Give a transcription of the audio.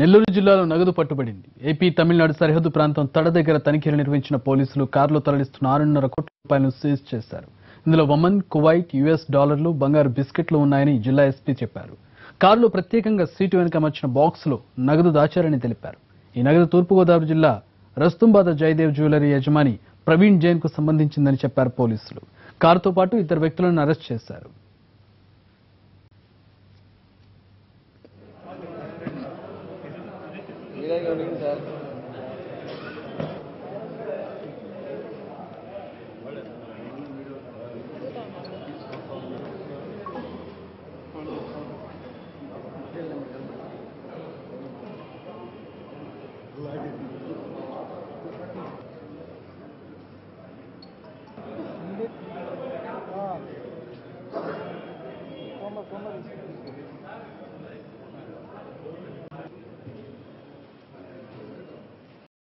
నెల్లూరు జిల్లాలో నగదు పట్టుబడింది. ఏపీ తమిళనాడు సరిహద్దు ప్రాంతం తడ దగ్గర తనిఖీలు నిర్వహించిన పోలీసులు కారులో తరలిస్తున్న 6.5 కోట్ల రూపాయలను సీజ్ చేశారు. ఇందులో ఒమన్, కువైట్, యుఎస్ డాలర్లు, బంగారు బిస్కెట్లు ఉన్నాయని జిల్లా ఎస్పీ చెప్పారు. కారులో ప్రత్యేకంగా సీటు వెనుక అమర్చిన బాక్స్లో నగదు దాచారని తెలిపారు. ఈ నగదు తూర్పుగోదావరి జిల్లా రస్తుంబాద జయదేవ్ జ్యువెలరీ యజమాని ప్రవీణ్ జైన్ కు సంబంధించిందని చెప్పారు పోలీసులు. కారుతో పాటు ఇద్దరు వ్యక్తులను అరెస్ట్ చేశారు. Like it.